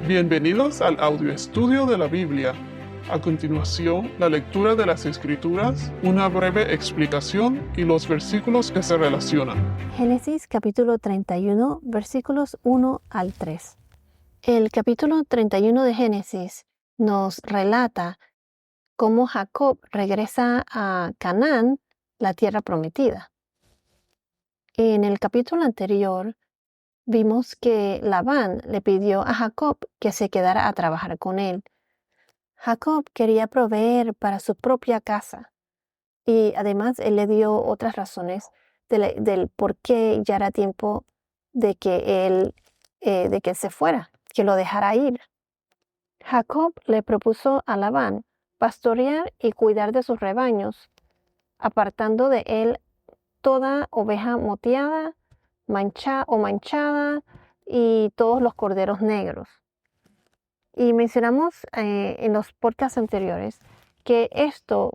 Bienvenidos al audio estudio de la Biblia. A continuación, la lectura de las Escrituras, una breve explicación y los versículos que se relacionan. Génesis capítulo 31, versículos 1 al 3. El capítulo 31 de Génesis nos relata cómo Jacob regresa a Canaán, la tierra prometida. En el capítulo anterior vimos que Labán le pidió a Jacob que se quedara a trabajar con él. Jacob quería proveer para su propia casa y además él le dio otras razones del por qué ya era tiempo de que él se fuera, que lo dejara ir. Jacob le propuso a Labán pastorear y cuidar de sus rebaños, apartando de él toda oveja moteada, manchada y todos los corderos negros. Y mencionamos en los podcasts anteriores que estos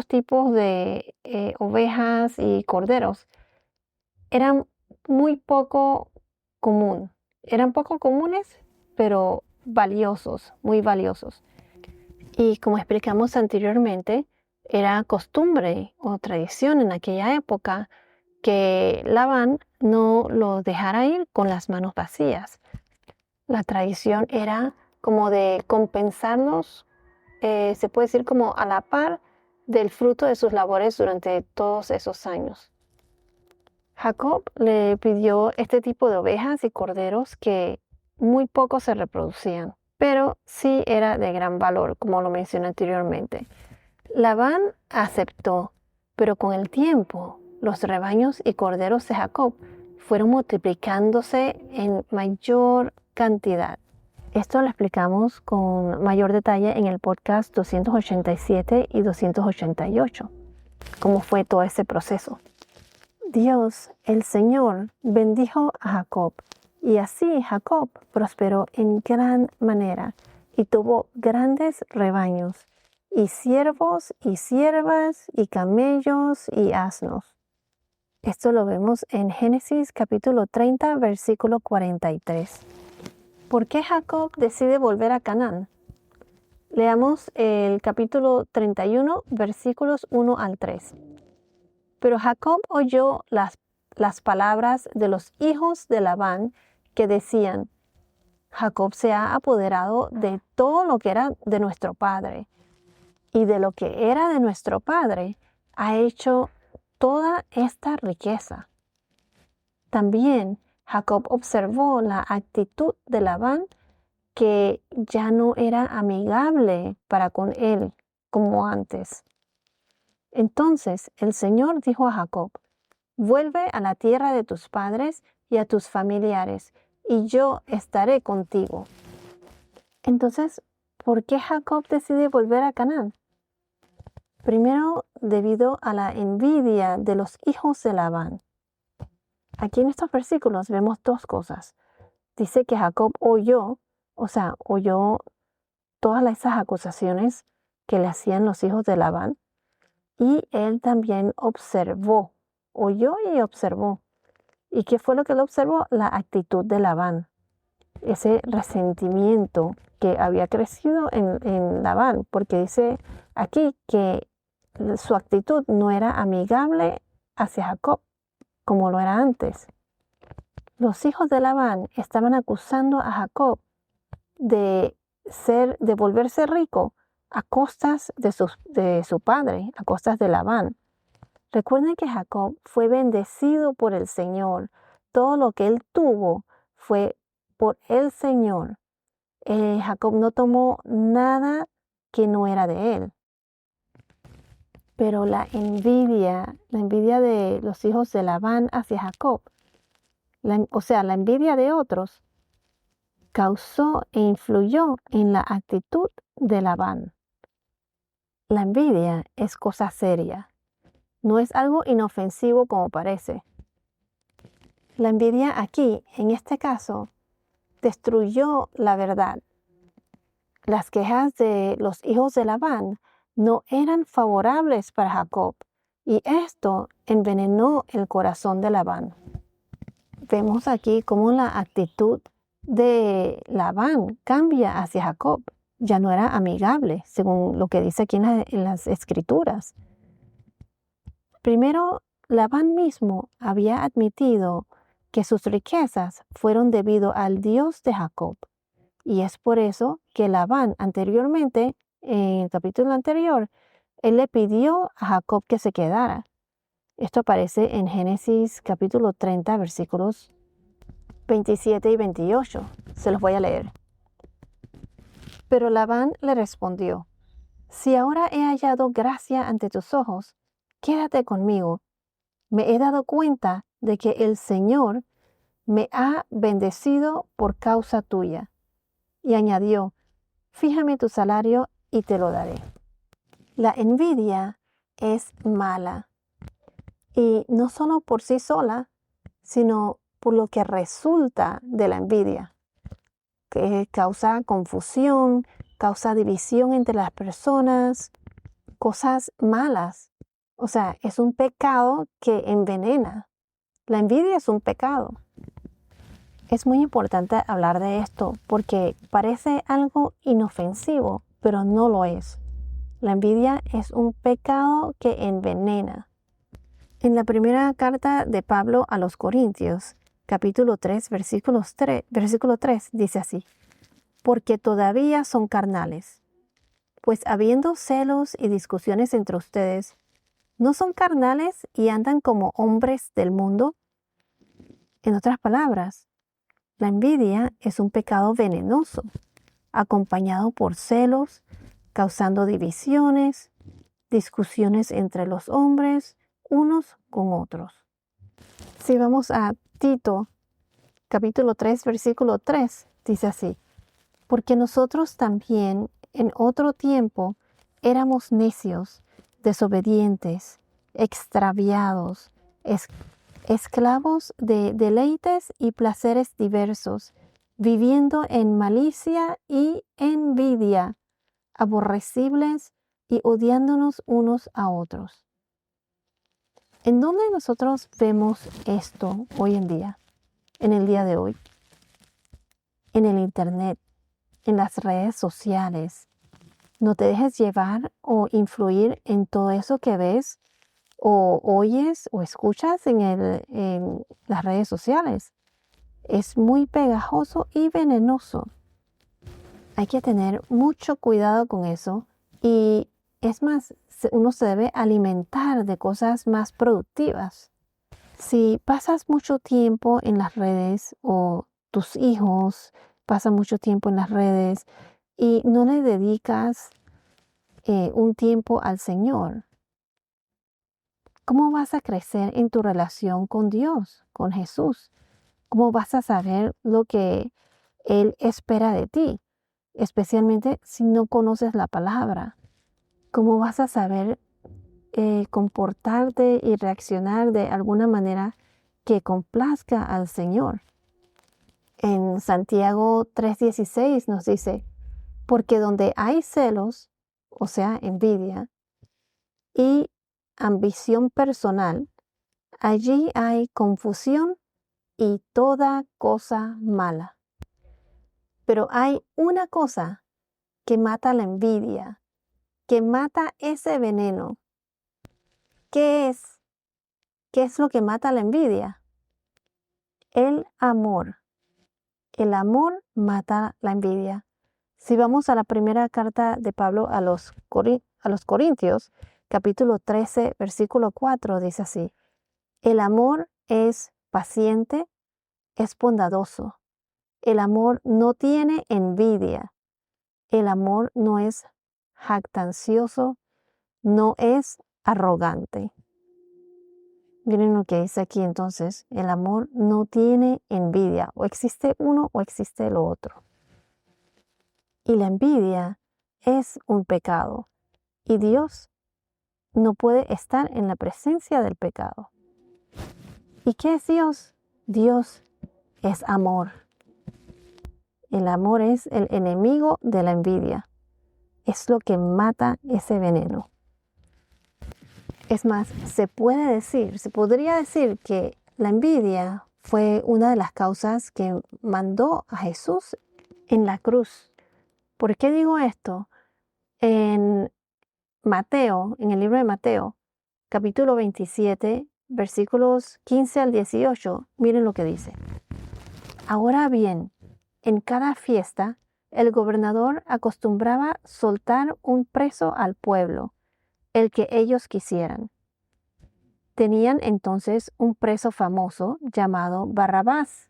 tipos de ovejas y corderos eran muy poco común. Eran poco comunes, pero valiosos, muy valiosos. Y como explicamos anteriormente, era costumbre o tradición en aquella época que Labán no lo dejara ir con las manos vacías. La tradición era como de compensarnos, se puede decir como a la par del fruto de sus labores durante todos esos años. Jacob le pidió este tipo de ovejas y corderos que muy poco se reproducían, pero sí era de gran valor, como lo mencioné anteriormente. Labán aceptó, pero con el tiempo los rebaños y corderos de Jacob fueron multiplicándose en mayor cantidad. Esto lo explicamos con mayor detalle en el podcast 287 y 288, cómo fue todo ese proceso. Dios, el Señor, bendijo a Jacob, y así Jacob prosperó en gran manera y tuvo grandes rebaños, y siervos y siervas, y camellos y asnos. Esto lo vemos en Génesis capítulo 30, versículo 43. ¿Por qué Jacob decide volver a Canaán? Leamos el capítulo 31, versículos 1 al 3. Pero Jacob oyó las palabras de los hijos de Labán que decían: Jacob se ha apoderado de todo lo que era de nuestro padre, y de lo que era de nuestro padre ha hecho toda esta riqueza. También Jacob observó la actitud de Labán, que ya no era amigable para con él como antes. Entonces el Señor dijo a Jacob: vuelve a la tierra de tus padres y a tus familiares, y yo estaré contigo. Entonces, ¿por qué Jacob decide volver a Canaán? Primero, debido a la envidia de los hijos de Labán. Aquí en estos versículos vemos dos cosas. Dice que Jacob oyó todas esas acusaciones que le hacían los hijos de Labán, y él también oyó y observó. ¿Y qué fue lo que él observó? La actitud de Labán, ese resentimiento que había crecido en Labán, porque dice aquí que su actitud no era amigable hacia Jacob como lo era antes. Los hijos de Labán estaban acusando a Jacob de volverse rico a costas de su padre, a costas de Labán. Recuerden que Jacob fue bendecido por el Señor. Todo lo que él tuvo fue por el Señor. Jacob no tomó nada que no era de él. Pero la envidia de los hijos de Labán hacia Jacob, la envidia de otros, causó e influyó en la actitud de Labán. La envidia es cosa seria. No es algo inofensivo como parece. La envidia aquí, en este caso, destruyó la verdad. Las quejas de los hijos de Labán no eran favorables para Jacob, y esto envenenó el corazón de Labán. Vemos aquí cómo la actitud de Labán cambia hacia Jacob. Ya no era amigable, según lo que dice aquí en las Escrituras. Primero, Labán mismo había admitido que sus riquezas fueron debido al Dios de Jacob. Y es por eso que Labán anteriormente, en el capítulo anterior, él le pidió a Jacob que se quedara. Esto aparece en Génesis capítulo 30, versículos 27 y 28. Se los voy a leer. Pero Labán le respondió: si ahora he hallado gracia ante tus ojos, quédate conmigo. Me he dado cuenta de que el Señor me ha bendecido por causa tuya. Y añadió: fíjame tu salario y te lo daré. La envidia es mala. Y no solo por sí sola, sino por lo que resulta de la envidia, que causa confusión, causa división entre las personas, cosas malas. O sea, es un pecado que envenena. La envidia es un pecado. Es muy importante hablar de esto porque parece algo inofensivo, pero no lo es. La envidia es un pecado que envenena. En la primera carta de Pablo a los Corintios, capítulo 3, versículo 3, dice así: porque todavía son carnales, pues habiendo celos y discusiones entre ustedes, ¿no son carnales y andan como hombres del mundo? En otras palabras, la envidia es un pecado venenoso, acompañado por celos, causando divisiones, discusiones entre los hombres, unos con otros. Si vamos a Tito, capítulo 3, versículo 3, dice así: porque nosotros también en otro tiempo éramos necios, desobedientes, extraviados, esclavos de deleites y placeres diversos, viviendo en malicia y envidia, aborrecibles y odiándonos unos a otros. ¿En dónde nosotros vemos esto hoy en día? En el día de hoy. En el Internet, en las redes sociales. No te dejes llevar o influir en todo eso que ves o oyes o escuchas en las redes sociales. Es muy pegajoso y venenoso. Hay que tener mucho cuidado con eso y es más, uno se debe alimentar de cosas más productivas. Si pasas mucho tiempo en las redes o tus hijos pasan mucho tiempo en las redes y no le dedicas un tiempo al Señor, ¿cómo vas a crecer en tu relación con Dios, con Jesús? ¿Cómo vas a saber lo que Él espera de ti? Especialmente si no conoces la palabra. ¿Cómo vas a saber comportarte y reaccionar de alguna manera que complazca al Señor? En Santiago 3:16 nos dice: porque donde hay celos, o sea, envidia, y ambición personal, allí hay confusión y toda cosa mala. Pero hay una cosa que mata la envidia, que mata ese veneno. ¿Qué es? ¿Qué es lo que mata la envidia? El amor. El amor mata la envidia. Si vamos a la primera carta de Pablo a los Corintios, capítulo 13, versículo 4, dice así: el amor es paciente, es bondadoso. El amor no tiene envidia. El amor no es jactancioso, no es arrogante. Miren lo que dice aquí entonces: el amor no tiene envidia. O existe uno o existe lo otro. Y la envidia es un pecado. Y Dios no puede estar en la presencia del pecado. ¿Y qué es Dios? Dios es amor. El amor es el enemigo de la envidia. Es lo que mata ese veneno. Es más, se podría decir que la envidia fue una de las causas que mandó a Jesús en la cruz. ¿Por qué digo esto? En Mateo, en el libro de Mateo, capítulo 27, versículos 15 al 18, miren lo que dice. Ahora bien, en cada fiesta, el gobernador acostumbraba soltar un preso al pueblo, el que ellos quisieran. Tenían entonces un preso famoso llamado Barrabás,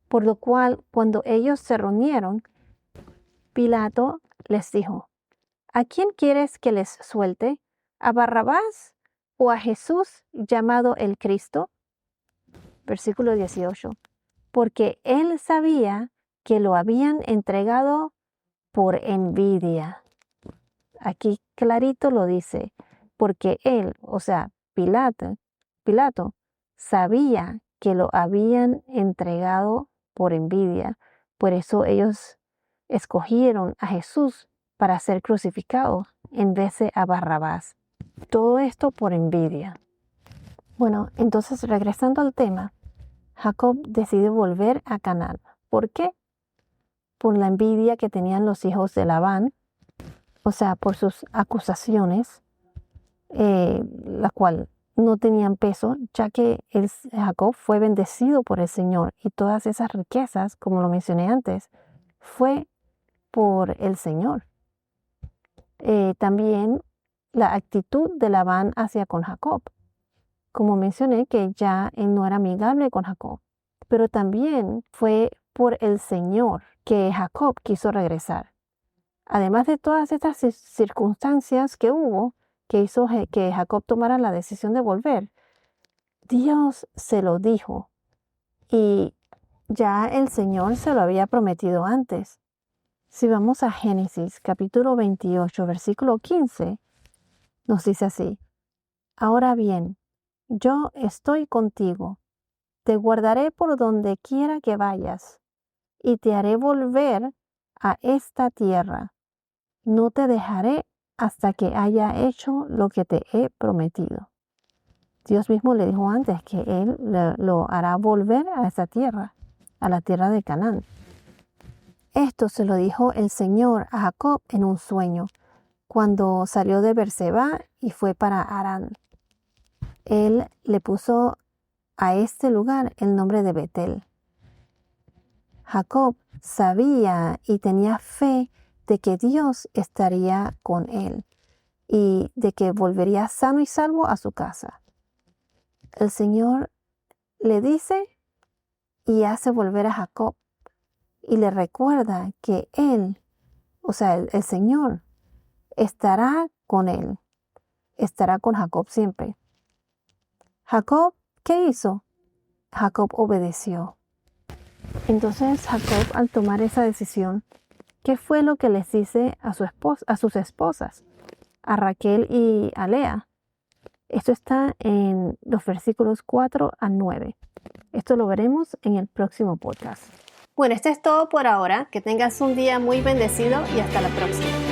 por lo cual cuando ellos se reunieron, Pilato les dijo, ¿a quién quieres que les suelte? ¿A Barrabás o a Jesús llamado el Cristo? Versículo 18. Porque él sabía que lo habían entregado por envidia. Aquí clarito lo dice, porque él, o sea, Pilato, sabía que lo habían entregado por envidia. Por eso ellos escogieron a Jesús para ser crucificado en vez de a Barrabás. Todo esto por envidia. Bueno, entonces regresando al tema, Jacob decide volver a Canaán. ¿Por qué? Por la envidia que tenían los hijos de Labán, o sea, por sus acusaciones, la cual no tenían peso, ya que Jacob fue bendecido por el Señor y todas esas riquezas, como lo mencioné antes, fue por el Señor. También la actitud de Labán hacia con Jacob. Como mencioné que ya él no era amigable con Jacob, pero también fue por el Señor que Jacob quiso regresar. Además de todas estas circunstancias que hubo, que hizo que Jacob tomara la decisión de volver, Dios se lo dijo y ya el Señor se lo había prometido antes. Si vamos a Génesis capítulo 28, versículo 15, nos dice así, ahora bien, yo estoy contigo, te guardaré por donde quiera que vayas, y te haré volver a esta tierra. No te dejaré hasta que haya hecho lo que te he prometido. Dios mismo le dijo antes que Él lo hará volver a esa tierra, a la tierra de Canaán. Esto se lo dijo el Señor a Jacob en un sueño, cuando salió de Berseba y fue para Harán. Él le puso a este lugar el nombre de Betel. Jacob sabía y tenía fe de que Dios estaría con él y de que volvería sano y salvo a su casa. El Señor le dice y hace volver a Jacob y le recuerda que él, o sea, el Señor, estará con él, estará con Jacob siempre. Jacob, ¿qué hizo? Jacob obedeció. Entonces Jacob, al tomar esa decisión, ¿qué fue lo que les dice a sus esposas, a Raquel y a Lea? Esto está en los versículos 4 a 9. Esto lo veremos en el próximo podcast. Bueno, esto es todo por ahora. Que tengas un día muy bendecido y hasta la próxima.